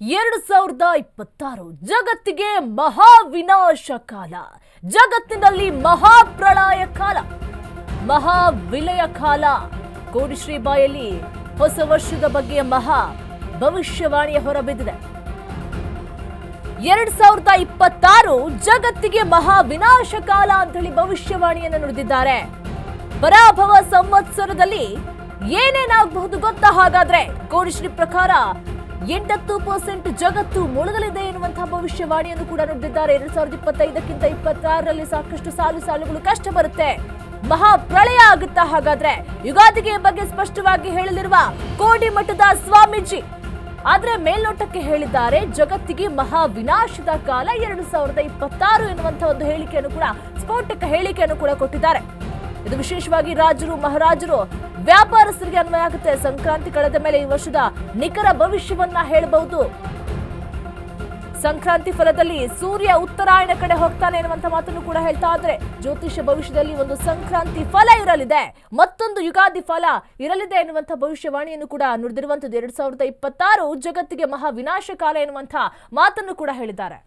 2026 ಜಗತ್ತಿಗೆ ಮಹಾ ವಿನಾಶ ಕಾಲ, ಜಗತ್ತಿನಲ್ಲಿ ಮಹಾಪ್ರಳಯ ಕಾಲ, ಮಹಾ ವಿಲಯ ಕಾಲ. ಕೋಡಿಶ್ರೀ ಬಾಯಲ್ಲಿ ಹೊಸ ವರ್ಷದ ಬಗ್ಗೆ ಮಹಾ ಭವಿಷ್ಯವಾಣಿಯ ಹೊರಬಿದ್ದಿದೆ. 2026 ಜಗತ್ತಿಗೆ ಮಹಾ ವಿನಾಶ ಕಾಲ ಅಂತ ಹೇಳಿ ಭವಿಷ್ಯವಾಣಿಯನ್ನು ನುಡಿದಿದ್ದಾರೆ. ಪರಾಭವ ಸಂವತ್ಸರದಲ್ಲಿ ಏನೇನಾಗಬಹುದು ಗೊತ್ತಾ? ಹಾಗಾದ್ರೆ ಕೋಡಿಶ್ರೀ ಪ್ರಕಾರ 80% ಜಗತ್ತು ಮುಳುಗಲಿದೆ ಎನ್ನುವಂತಹ ಭವಿಷ್ಯವಾಣಿಯನ್ನು ಕೂಡ ನುಡಿದಿದ್ದಾರೆ. 2025ಕ್ಕಿಂತ 26ರಲ್ಲಿ ಸಾಕಷ್ಟು ಸಾಲುಗಳು ಕಷ್ಟ ಬರುತ್ತೆ, ಮಹಾ ಪ್ರಳಯ ಆಗುತ್ತಾ? ಹಾಗಾದ್ರೆ ಯುಗಾದಿಗೆ ಬಗ್ಗೆ ಸ್ಪಷ್ಟವಾಗಿ ಹೇಳಲಿರುವ ಕೋಡಿಮಠದ ಸ್ವಾಮೀಜಿ ಆದ್ರೆ ಮೇಲ್ನೋಟಕ್ಕೆ ಹೇಳಿದ್ದಾರೆ ಜಗತ್ತಿಗೆ ಮಹಾ ವಿನಾಶದ ಕಾಲ 2026 ಎನ್ನುವಂತಹ ಒಂದು ಹೇಳಿಕೆಯನ್ನು ಕೂಡ, ಸ್ಫೋಟಕ ಹೇಳಿಕೆಯನ್ನು ಕೂಡ ಕೊಟ್ಟಿದ್ದಾರೆ. ಇದು ವಿಶೇಷವಾಗಿ ರಾಜರು ಮಹಾರಾಜರು ವ್ಯಾಪಾರಸ್ಥರಿಗೆ ಅನ್ವಯ ಆಗುತ್ತೆ. ಸಂಕ್ರಾಂತಿ ಕಳೆದ ಮೇಲೆ ಈ ವರ್ಷದ ನಿಖರ ಭವಿಷ್ಯವನ್ನ ಹೇಳಬಹುದು. ಸಂಕ್ರಾಂತಿ ಫಲದಲ್ಲಿ ಸೂರ್ಯ ಉತ್ತರಾಯಣ ಕಡೆ ಹೋಗ್ತಾನೆ ಎನ್ನುವಂತ ಮಾತನ್ನು ಕೂಡ ಹೇಳ್ತಾ ಇದ್ರೆ, ಜ್ಯೋತಿಷ್ಯ ಭವಿಷ್ಯದಲ್ಲಿ ಒಂದು ಸಂಕ್ರಾಂತಿ ಫಲ ಇರಲಿದೆ, ಮತ್ತೊಂದು ಯುಗಾದಿ ಫಲ ಇರಲಿದೆ ಎನ್ನುವಂತ ಭವಿಷ್ಯವಾಣಿಯನ್ನು ಕೂಡ ನುಡಿದಿರುವಂತದ್ದು. 2026 ಜಗತ್ತಿಗೆ ಮಹಾ ವಿನಾಶ ಕಾಲ ಎನ್ನುವಂತ ಮಾತನ್ನು ಕೂಡ ಹೇಳಿದ್ದಾರೆ.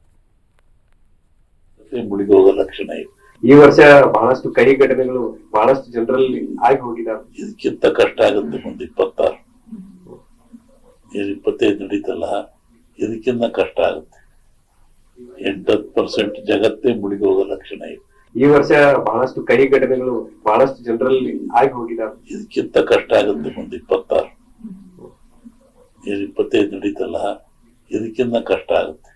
ಲಕ್ಷಣ ಇದೆ. ಈ ವರ್ಷ ಬಹಳಷ್ಟು ಕಹಿ ಘಟನೆಗಳು ಬಹಳಷ್ಟು ಜನರಲ್ಲಿ ಆಗಿ ಹೋಗಿದ್ದಾರೆ. ಇದಕ್ಕಿಂತ ಕಷ್ಟ ಆಗುತ್ತೆ ಮುಂದೆ 26. 25 ನಡೀತಲ್ಲ, ಇದಕ್ಕಿಂತ ಕಷ್ಟ ಆಗುತ್ತೆ. 80% ಜಗತ್ತೇ ಮುಳುಗಿ ಹೋಗೋ ಲಕ್ಷಣ ಇದೆ. ಈ ವರ್ಷ ಬಹಳಷ್ಟು ಕಹಿ ಘಟನೆಗಳು ಬಹಳಷ್ಟು ಜನರಲ್ಲಿ ಆಗಿ ಹೋಗಿದ್ದಾರೆ. ಇದಕ್ಕಿಂತ ಕಷ್ಟ ಆಗುತ್ತೆ ಮುಂದೆ 26. 25 ನಡೀತಲ್ಲ, ಇದಕ್ಕಿಂತ ಕಷ್ಟ ಆಗುತ್ತೆ.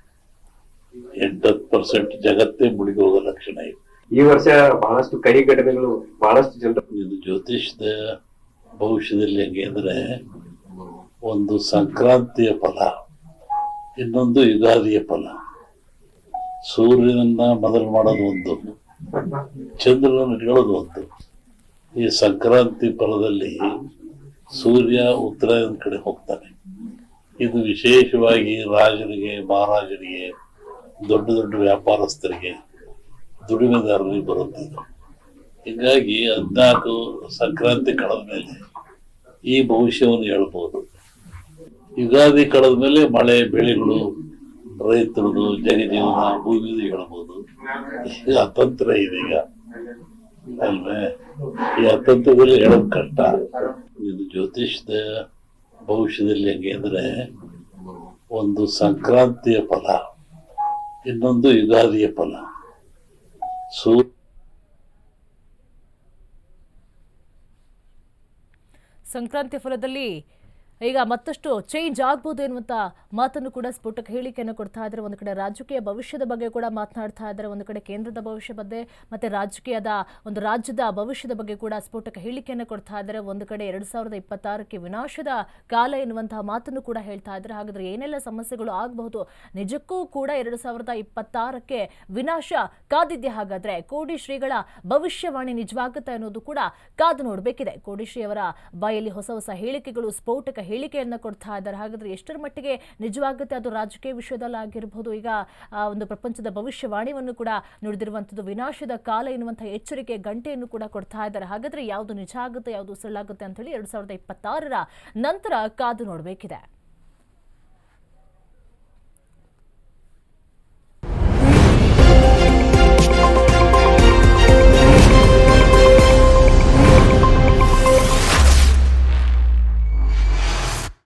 80% ಜಗತ್ತೇ ಮುಳುಗಿ ಹೋಗೋ ಲಕ್ಷಣ ಇದೆ. ಈ ವರ್ಷ ಬಹಳಷ್ಟು ಕಹಿ ಘಟನೆಗಳು ಬಹಳಷ್ಟು ಜನರು. ಇದು ಜ್ಯೋತಿಷದ ಭವಿಷ್ಯದಲ್ಲಿ ಹೆಂಗೆ ಅಂದ್ರೆ, ಒಂದು ಸಂಕ್ರಾಂತಿಯ ಫಲ, ಇನ್ನೊಂದು ಯುಗಾದಿಯ ಫಲ. ಸೂರ್ಯನನ್ನ ಮೊದಲು ಮಾಡೋದು ಒಂದು, ಚಂದ್ರನ ಇಟ್ಕೊಳ್ಳೋದು ಒಂದು. ಈ ಸಂಕ್ರಾಂತಿ ಫಲದಲ್ಲಿ ಸೂರ್ಯ ಉತ್ತರಾಯಣ ಕಡೆ ಹೋಗ್ತಾನೆ. ಇದು ವಿಶೇಷವಾಗಿ ರಾಜರಿಗೆ, ಮಹಾರಾಜರಿಗೆ, ದೊಡ್ಡ ದೊಡ್ಡ ವ್ಯಾಪಾರಸ್ಥರಿಗೆ, ದುಡಿಮೆದಾರರಿಗೆ ಬರುತ್ತೆ. ಹೀಗಾಗಿ 14 ಸಂಕ್ರಾಂತಿ ಕಳೆದ ಮೇಲೆ ಈ ಭವಿಷ್ಯವನ್ನು ಹೇಳ್ಬೋದು. ಯುಗಾದಿ ಕಳೆದ ಮೇಲೆ ಮಳೆ, ಬೆಳೆಗಳು, ರೈತರದು, ಜನಜೀವನ, ಭೂಮಿದು ಹೇಳ್ಬೋದು. ಈಗ ಅತಂತ್ರ ಇದೆ ಈಗ ಅಲ್ವೇ? ಈ ಅತಂತ್ರದಲ್ಲಿ ಹೇಳೋದು ಕಷ್ಟ. ಇದು ಜ್ಯೋತಿಷದ ಭವಿಷ್ಯದಲ್ಲಿ ಹೆಂಗೆ ಅಂದ್ರೆ, ಒಂದು ಸಂಕ್ರಾಂತಿಯ ಫಲ, ಇನ್ನೊಂದು ಯುಗಾದಿಯ ಫಲ. ಸಂಕ್ರಾಂತಿ ಫಲದಲ್ಲಿ ಈಗ ಮತ್ತಷ್ಟು ಚೇಂಜ್ ಆಗ್ಬೋದು ಎನ್ನುವಂತ ಮಾತನ್ನು ಕೂಡ ಸ್ಫೋಟಕ ಹೇಳಿಕೆಯನ್ನು ಕೊಡ್ತಾ ಇದ್ದಾರೆ. ಒಂದು ಕಡೆ ರಾಜಕೀಯ ಭವಿಷ್ಯದ ಬಗ್ಗೆ ಕೂಡ ಮಾತನಾಡ್ತಾ ಇದ್ದಾರೆ, ಒಂದು ಕಡೆ ಕೇಂದ್ರದ ಭವಿಷ್ಯ ಬಗ್ಗೆ ಮತ್ತೆ ರಾಜ್ಯದ ಭವಿಷ್ಯದ ಬಗ್ಗೆ ಕೂಡ ಸ್ಫೋಟಕ ಹೇಳಿಕೆಯನ್ನು ಕೊಡ್ತಾ ಇದ್ದಾರೆ. ಒಂದು ಕಡೆ 2026ಕ್ಕೆ ವಿನಾಶದ ಕಾಲ ಎನ್ನುವಂತಹ ಮಾತನ್ನು ಕೂಡ ಹೇಳ್ತಾ ಇದ್ದಾರೆ. ಹಾಗಾದ್ರೆ ಏನೆಲ್ಲ ಸಮಸ್ಯೆಗಳು ಆಗಬಹುದು? ನಿಜಕ್ಕೂ ಕೂಡ 2026ಕ್ಕೆ ವಿನಾಶ ಕಾದಿದ್ಯಾ? ಹಾಗಾದ್ರೆ ಕೋಡಿ ಶ್ರೀಗಳ ಭವಿಷ್ಯವಾಣಿ ನಿಜವಾಗುತ್ತಾ ಅನ್ನೋದು ಕೂಡ ಕಾದು ನೋಡಬೇಕಿದೆ. ಕೋಡಿ ಶ್ರೀ ಅವರ ಬಾಯಲ್ಲಿ ಹೊಸ ಹೇಳಿಕೆಗಳು, ಸ್ಫೋಟಕ ಹೇಳಿಕೆಯನ್ನ ಕೊಡ್ತಾ ಇದ್ದಾರೆ. ಹಾಗಾದ್ರೆ ಎಷ್ಟರ ಮಟ್ಟಿಗೆ ನಿಜವಾಗುತ್ತೆ? ಅದು ರಾಜಕೀಯ ವಿಷಯದಲ್ಲಿ ಆಗಿರಬಹುದು. ಈಗ ಒಂದು ಪ್ರಪಂಚದ ಭವಿಷ್ಯವಾಣಿಯನ್ನು ಕೂಡ ನುಡಿದಿರುವಂತದ್ದು, ವಿನಾಶದ ಕಾಲ ಎನ್ನುವಂತಹ ಎಚ್ಚರಿಕೆ ಗಂಟೆಯನ್ನು ಕೂಡ ಕೊಡ್ತಾ ಇದ್ದಾರೆ. ಹಾಗಾದ್ರೆ ಯಾವುದು ನಿಜ ಆಗುತ್ತೆ, ಯಾವುದು ಸುಳ್ಳಾಗುತ್ತೆ ಅಂತ ಹೇಳಿ 2026ರ ನಂತರ ಕಾದು ನೋಡಬೇಕಿದೆ.